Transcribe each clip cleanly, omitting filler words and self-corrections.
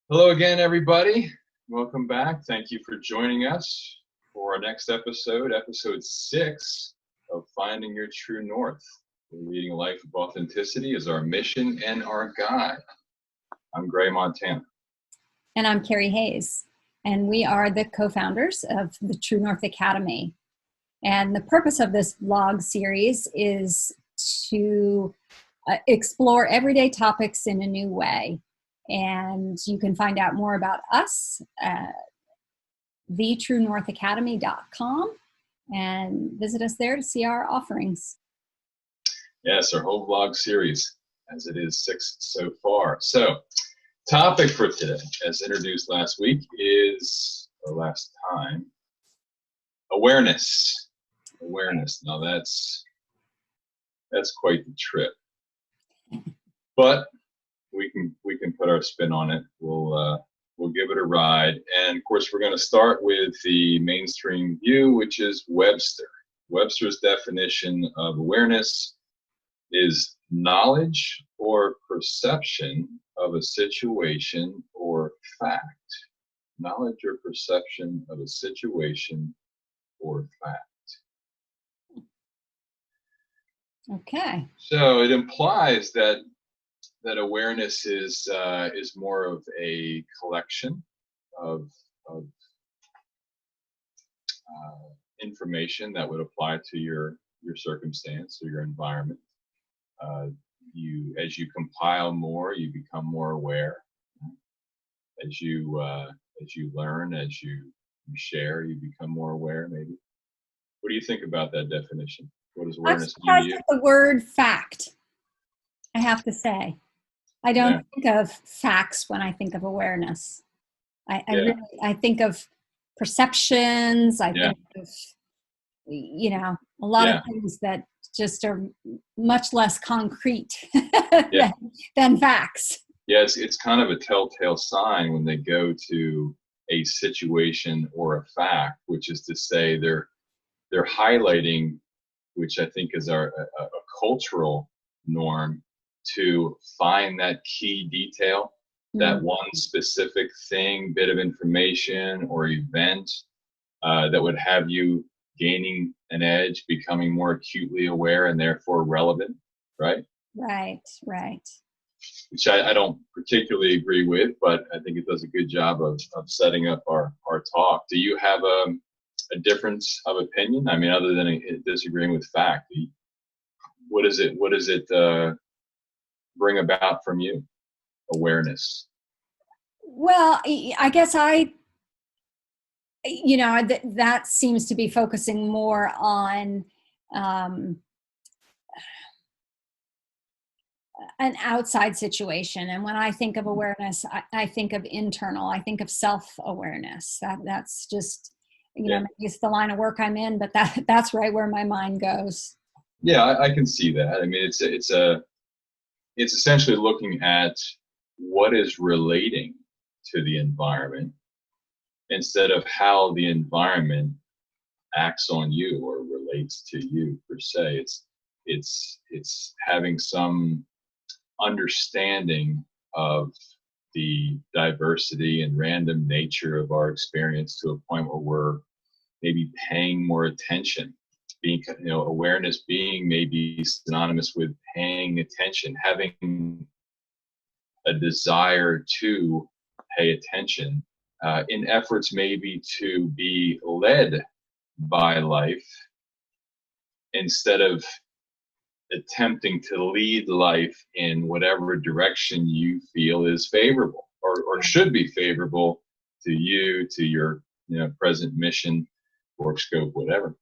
Hello again, everybody. Welcome back. Thank you for joining us for our next episode, episode 6 of Finding Your True North. Leading a life of authenticity is our mission and our guide. I'm Gray Montana. And I'm Carrie Hayes. And we are the co-founders of the True North Academy. And the purpose of this vlog series is to explore everyday topics in a new way. And you can find out more about us at thetruenorthacademy.com and visit us there to see our offerings. Yes, our whole vlog series, as it is 6 so far. So, topic for today, as introduced last week, is, or last time, awareness. Awareness. Now that's quite the trip. But we can put our spin on it. We'll give it a ride. And of course, we're going to start with the mainstream view, which is Webster. Webster's definition of awareness is knowledge or perception of a situation or fact. Knowledge or perception of a situation or fact. Okay. So it implies that awareness is more of a collection of information that would apply to your circumstance or your environment. As you compile more, you become more aware. As you learn, as you share, you become more aware. Maybe. What do you think about that definition? What does awareness mean to you? The word fact, I have to say. I don't think of facts when I think of awareness. I think of perceptions. I think of, a lot of things that just are much less concrete than facts. Yes, it's kind of a telltale sign when they go to a situation or a fact, which is to say they're highlighting, which I think is a cultural norm, to find that key detail, that one specific thing, bit of information or event that would have you gaining an edge, becoming more acutely aware and therefore relevant, right? Right. Which I don't particularly agree with, but I think it does a good job of setting up our talk. Do you have a difference of opinion? I mean, other than disagreeing with fact, what is it bring about from you? Awareness. Well, I guess that seems to be focusing more on an outside situation. And when I think of awareness, I think of internal. I think of self-awareness. That's just, it's the line of work I'm in, but that's right where my mind goes. Yeah, I can see that. I mean, it's essentially looking at what is relating to the environment instead of how the environment acts on you or relates to you per se. It's having some understanding of the diversity and random nature of our experience to a point where we're maybe paying more attention. Being, awareness being maybe synonymous with paying attention, having a desire to pay attention in efforts maybe to be led by life instead of attempting to lead life in whatever direction you feel is favorable or should be favorable to you, to your present mission, work scope, whatever.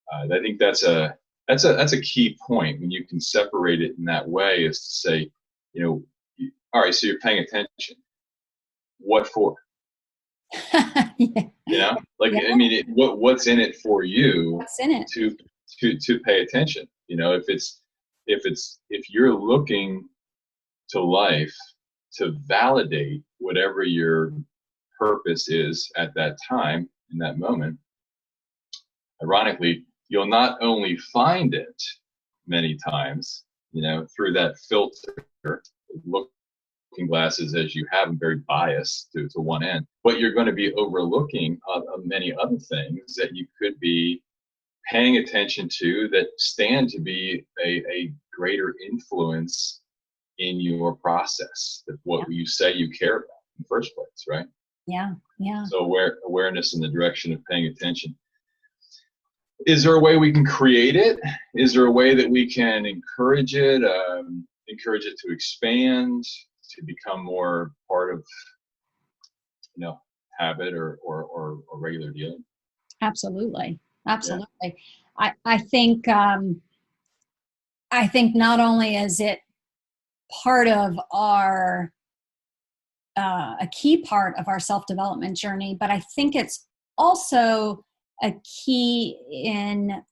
I think that's a key point when you can separate it in that way, is to say, all right, so you're paying attention. What for? I mean, what's in it for you? What's in it? To pay attention. If you're looking to life to validate whatever your purpose is at that time, in that moment, ironically, you'll not only find it many times, through that filter, looking looking glasses as you have them, very biased to one end, but you're going to be overlooking many other things that you could be paying attention to that stand to be a greater influence in your process of what you say you care about in the first place, right? Yeah, yeah. So awareness in the direction of paying attention. Is there a way we can create it? Is there a way that we can encourage it to expand, to become more part of, habit or regular dealing? Absolutely. Absolutely. Yeah. I think not only is it part of our a key part of our self-development journey, but I think it's also a key in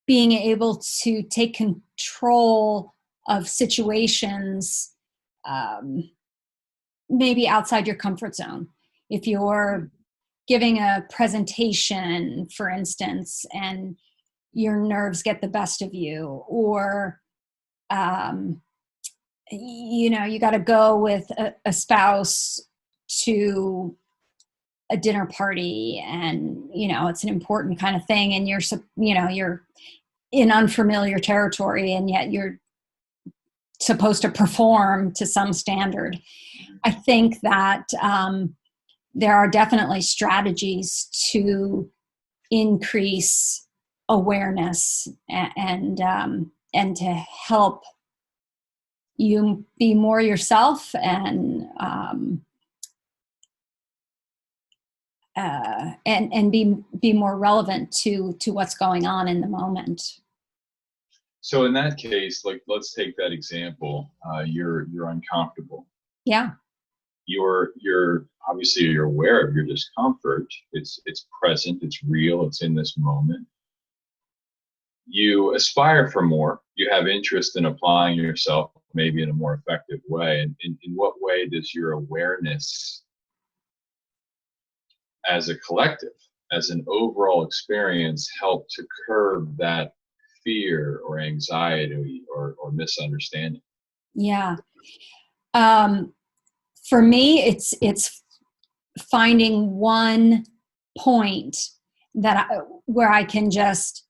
being able to take control of situations maybe outside your comfort zone. If you're giving a presentation, for instance, and your nerves get the best of you, or you got to go with a spouse to a dinner party, and it's an important kind of thing, and you're in unfamiliar territory, and yet you're supposed to perform to some standard. I think that there are definitely strategies to increase awareness and to help you be more yourself and be more relevant to what's going on in the moment. So in that case, let's take that example. You're uncomfortable. Yeah. You're obviously you're aware of your discomfort. It's present. It's real. It's in this moment. You aspire for more. You have interest in applying yourself maybe in a more effective way. And in what way does your awareness as a collective, as an overall experience, help to curb that fear or anxiety or misunderstanding? Yeah. For me, it's finding one point where I can just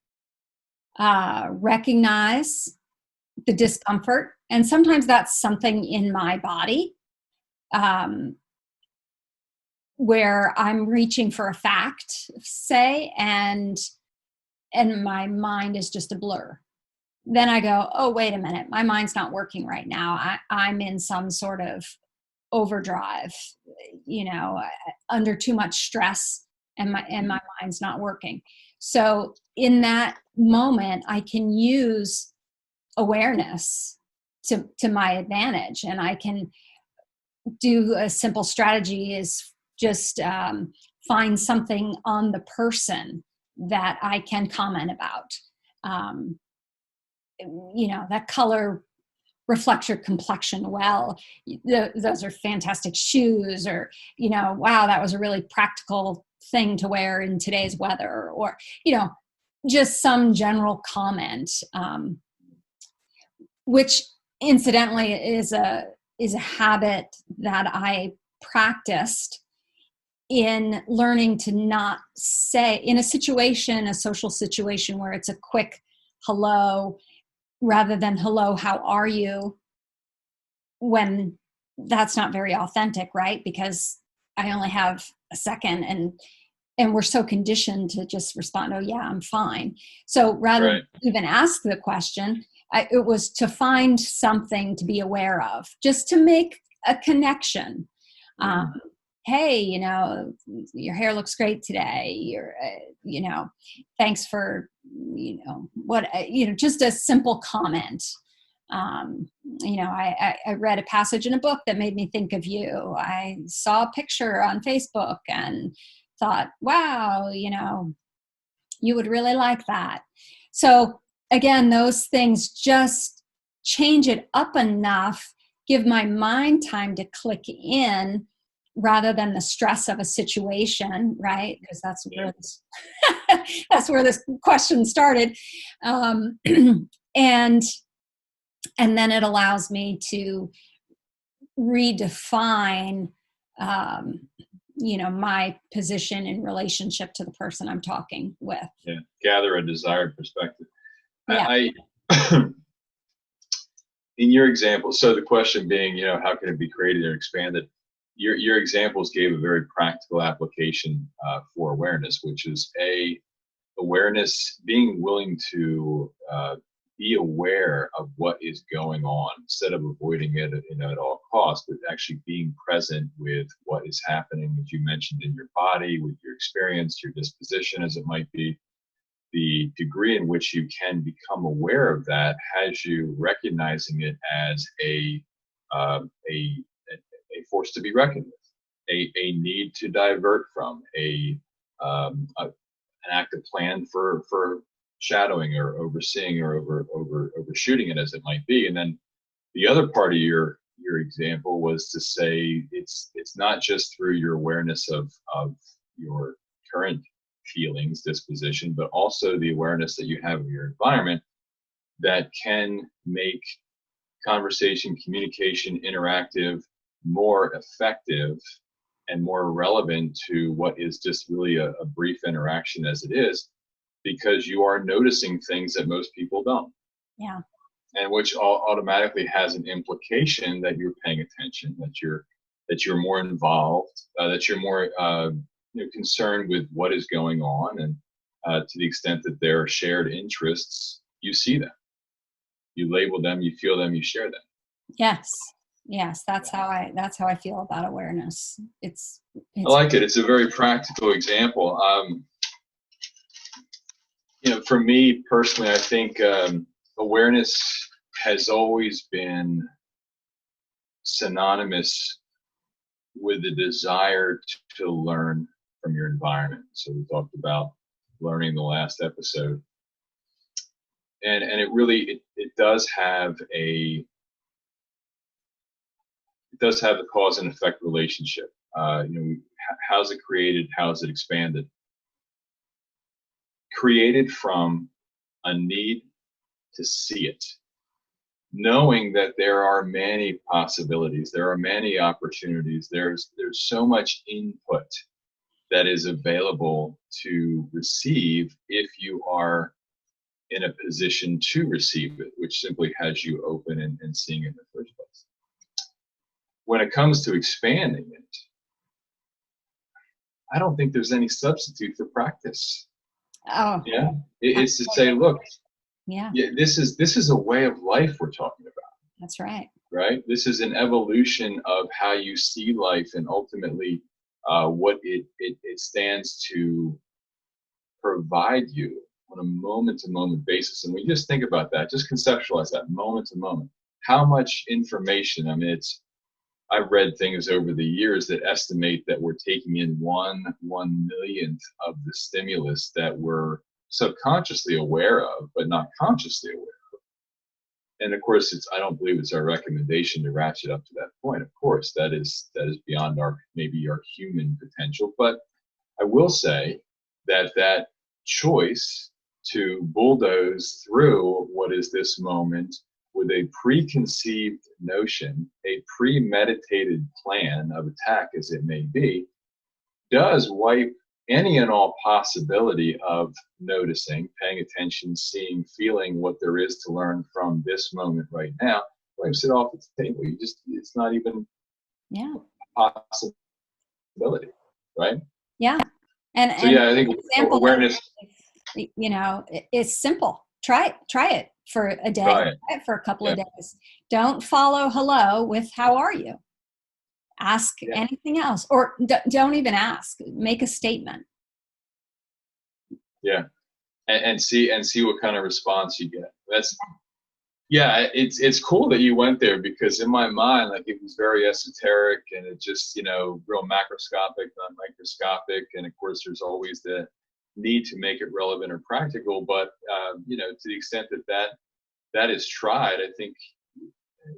recognize the discomfort. And sometimes that's something in my body where I'm reaching for a fact, say, and my mind is just a blur. Then I go, oh, wait a minute, my mind's not working right now. I'm in some sort of overdrive, under too much stress, and my mind's not working. So in that moment, I can use awareness to my advantage, and I can do a simple strategy is just find something on the person that I can comment about. That color reflects your complexion well. Those are fantastic shoes, or, wow, that was a really practical thing to wear in today's weather, or, just some general comment, which incidentally is a habit that I practiced in learning to not say in a social situation where it's a quick hello, rather than hello, how are you? When that's not very authentic, right? Because I only have a second, and we're so conditioned to just respond, oh yeah, I'm fine. So rather than even ask the question, it was to find something to be aware of, just to make a connection. Hey, your hair looks great today. You're, thanks for, just a simple comment. I read a passage in a book that made me think of you. I saw a picture on Facebook and thought, wow, you would really like that. So again, those things just change it up enough, give my mind time to click in, rather than the stress of a situation, right? Because that's where this question started. And And then it allows me to redefine, my position in relationship to the person I'm talking with. Yeah, gather a desired perspective. Yeah. In your example, so the question being, how can it be created or expanded? Your examples gave a very practical application for awareness, which is awareness, being willing to be aware of what is going on instead of avoiding it, at all costs, but actually being present with what is happening, as you mentioned, in your body, with your experience, your disposition, as it might be. The degree in which you can become aware of that has you recognizing it as a force to be reckoned with, a need to divert from, an active plan for shadowing or overseeing or overshooting it, as it might be. And then the other part of your example was to say it's not just through your awareness of your current feelings, disposition, but also the awareness that you have of your environment that can make conversation, communication, interactive more effective and more relevant to what is just really a brief interaction as it is, because you are noticing things that most people don't. Yeah. And which automatically has an implication that you're paying attention, that you're more involved, that you're more concerned with what is going on, and to the extent that there are shared interests, you see them, you label them, you feel them, you share them. Yes, that's how I feel about awareness. It's I like it. It's a very practical example. For me personally, I think awareness has always been synonymous with the desire to learn from your environment. So we talked about learning the last episode, and it really it does have a cause and effect relationship. How's it created? How's it expanded? Created from a need to see it, knowing that there are many possibilities, there are many opportunities, there's so much input that is available to receive if you are in a position to receive it, which simply has you open and seeing it in the first place. When it comes to expanding it, I don't think there's any substitute for practice. Oh, yeah. It's to say, look, yeah, this is a way of life we're talking about. That's right. Right. This is an evolution of how you see life, and ultimately what it stands to provide you on a moment-to-moment basis. And we just think about that, just conceptualize that moment to moment. How much information? I mean, I've read things over the years that estimate that we're taking in 1/1,000,000th of the stimulus that we're subconsciously aware of, but not consciously aware of. And of course, I don't believe it's our recommendation to ratchet up to that point. Of course, that is beyond maybe our human potential. But I will say that choice to bulldoze through what is this moment with a preconceived notion, a premeditated plan of attack, as it may be, does wipe any and all possibility of noticing, paying attention, seeing, feeling what there is to learn from this moment right now. Wipes it off the table. It's not even a possibility, right? Yeah. I think awareness, it's simple. Try it for a day, try it for a couple of days. Don't follow hello with how are you? Ask anything else, or don't even ask. Make a statement. Yeah. And see what kind of response you get. It's cool that you went there, because in my mind, like, it was very esoteric, and it just, real macroscopic, not microscopic. And of course, there's always the need to make it relevant or practical. But, to the extent that is tried, I think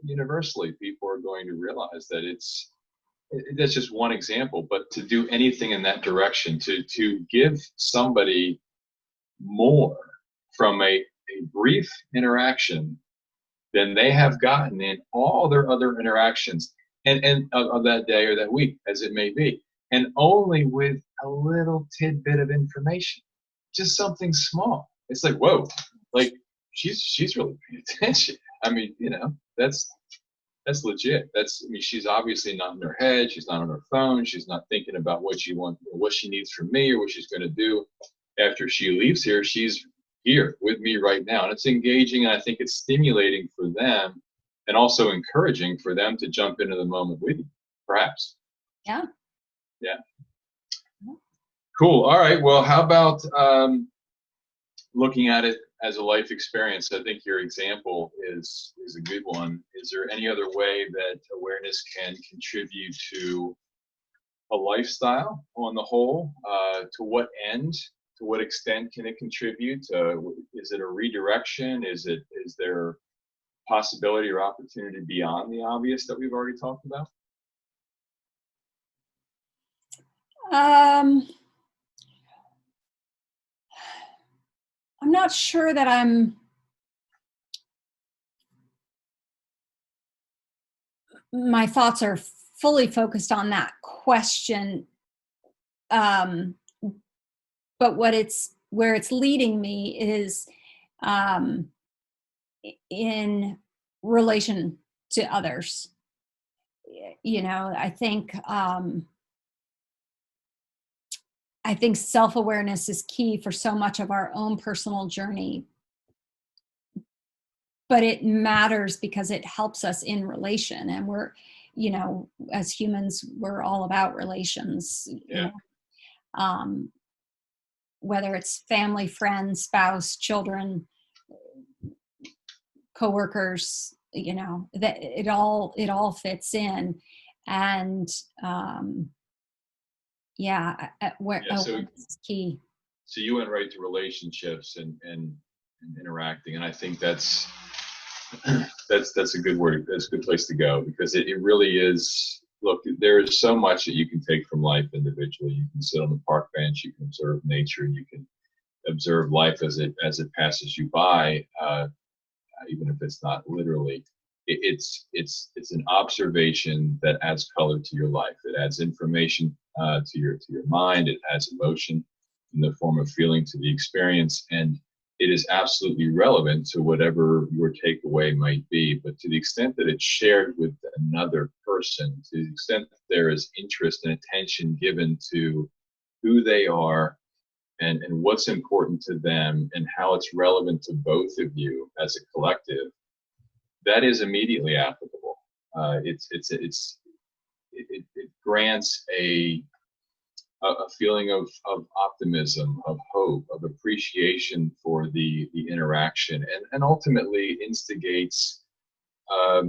universally people are going to realize that that's just one example. But to do anything in that direction, to give somebody more from a brief interaction than they have gotten in all their other interactions and of that day or that week, as it may be, and only with a little tidbit of information, just something small. It's like, whoa, like she's really paying attention. I mean, that's legit. I mean, she's obviously not in her head. She's not on her phone. She's not thinking about what she wants, what she needs from me, or what she's going to do after she leaves here. She's here with me right now. And it's engaging, and I think it's stimulating for them, and also encouraging for them to jump into the moment with you, perhaps. Yeah. Yeah. Cool. All right. Well, how about looking at it as a life experience? I think your example is a good one. Is there any other way that awareness can contribute to a lifestyle on the whole? To what end? To what extent can it contribute? Is it a redirection? Is there possibility or opportunity beyond the obvious that we've already talked about? I'm not sure that my thoughts are fully focused on that question. But where it's leading me is in relation to others. I think self-awareness is key for so much of our own personal journey, but it matters because it helps us in relation, and we're, as humans, we're all about relations. Yeah. Whether it's family, friends, spouse, children, coworkers, that it all fits in. And awareness is key. So you went right to relationships and interacting, and I think that's a good word. That's a good place to go, because it really is. Look, there is so much that you can take from life individually. You can sit on the park bench, you can observe nature, you can observe life as it passes you by, even if it's not literally. It's an observation that adds color to your life. It adds information to your mind. It adds emotion in the form of feeling to the experience, and it is absolutely relevant to whatever your takeaway might be. But to the extent that it's shared with another person, to the extent that there is interest and attention given to who they are and what's important to them and how it's relevant to both of you as a collective, that is immediately applicable. It grants a feeling of optimism, of hope, of appreciation for the interaction, and ultimately instigates a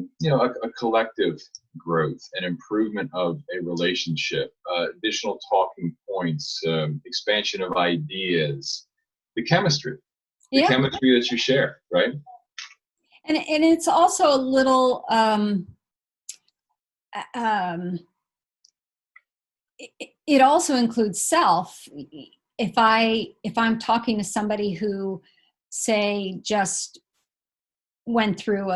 collective growth and improvement of a relationship, additional talking points, expansion of ideas, the chemistry that you share, right? And it's also a little it also includes self. If I'm talking to somebody who, say, just went through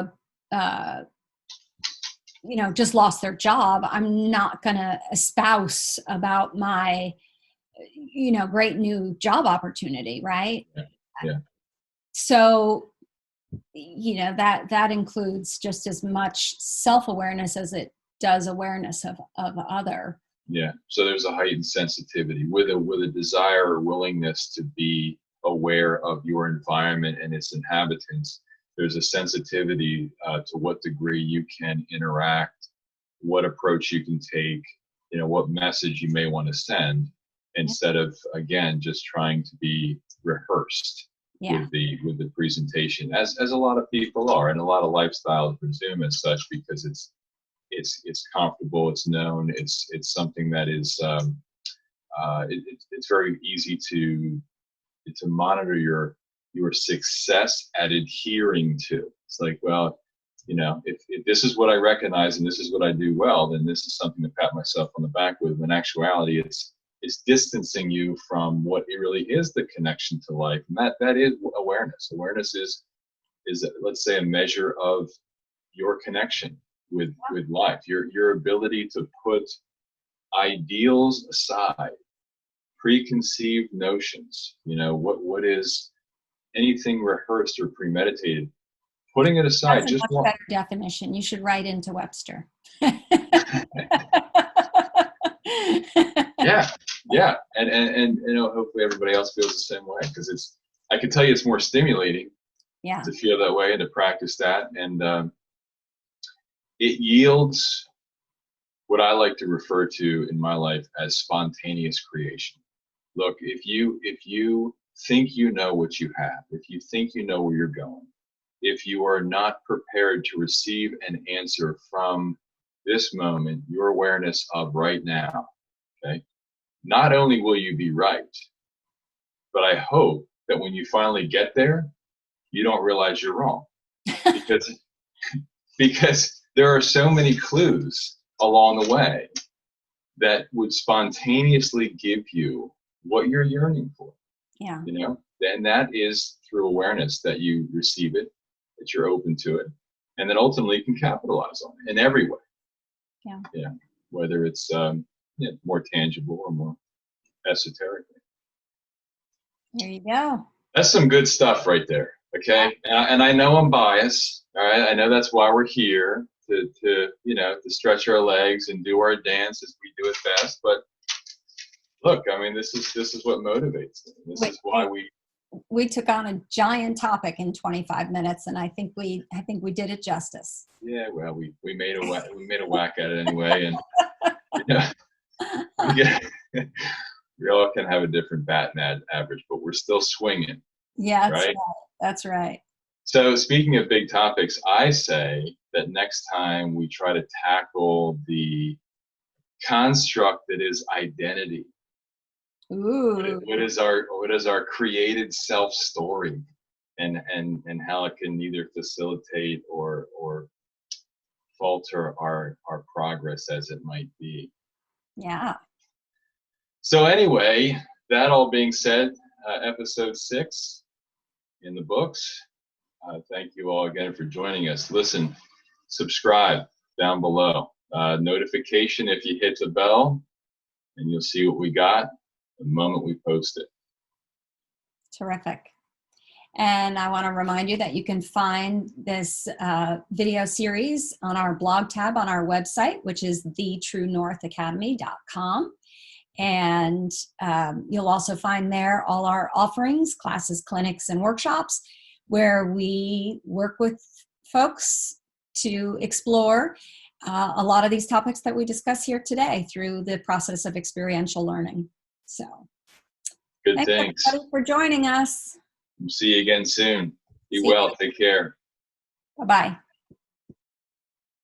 just lost their job, I'm not going to espouse about my, great new job opportunity, right? Yeah. So, that includes just as much self-awareness as it does awareness of other. Yeah. So there's a heightened sensitivity with a desire or willingness to be aware of your environment and its inhabitants. There's a sensitivity to what degree you can interact, what approach you can take, what message you may want to send, instead of, again, just trying to be rehearsed with the presentation, as a lot of people are, and a lot of lifestyles presume as such, because it's comfortable, it's known, it's something that is it's very easy to monitor your success at adhering to. It's like, well, if this is what I recognize and this is what I do well, then this is something to pat myself on the back with. In actuality, it's distancing you from what it really is, the connection to life, and that is awareness. Awareness is is, let's say, a measure of your connection with life, your ability to put ideals aside, preconceived notions, what is anything rehearsed or premeditated, putting it aside. That's a much better definition. You should write into Webster. Yeah. And hopefully everybody else feels the same way, because I can tell you it's more stimulating to feel that way and to practice that. And it yields what I like to refer to in my life as spontaneous creation. Look, if you think you know what you have, if you think you know where you're going, if you are not prepared to receive an answer from this moment, your awareness of right now, okay, not only will you be right, but I hope that when you finally get there, you don't realize you're wrong. Because there are so many clues along the way that would spontaneously give you what you're yearning for. Yeah. And that is through awareness that you receive it, that you're open to it, and then ultimately you can capitalize on it in every way. Yeah. Whether it's more tangible or more esoteric. There you go. That's some good stuff right there. Okay. And I know I'm biased. All right. I know that's why we're here to stretch our legs and do our dance as we do it best. But look, I mean, this is what motivates me. This is why we took on a giant topic in 25 minutes, and I think we did it justice. Yeah, well, we made a whack at it anyway, and we all can have a different batting average, but we're still swinging. Yeah, that's right. So speaking of big topics, I say that next time we try to tackle the construct that is identity. Ooh. What is our created self story, and how it can either facilitate or falter our progress as it might be. Yeah. So anyway, that all being said, episode 6 in the books. Thank you all again for joining us. Listen, subscribe down below. Notification if you hit the bell, and you'll see what we got the moment we post it. Terrific. And I want to remind you that you can find this video series on our blog tab on our website, which is thetruenorthacademy.com. And you'll also find there all our offerings, classes, clinics, and workshops, where we work with folks to explore a lot of these topics that we discuss here today through the process of experiential learning. So, thanks everybody for joining us. See you again soon. Be well. Take care. Bye-bye.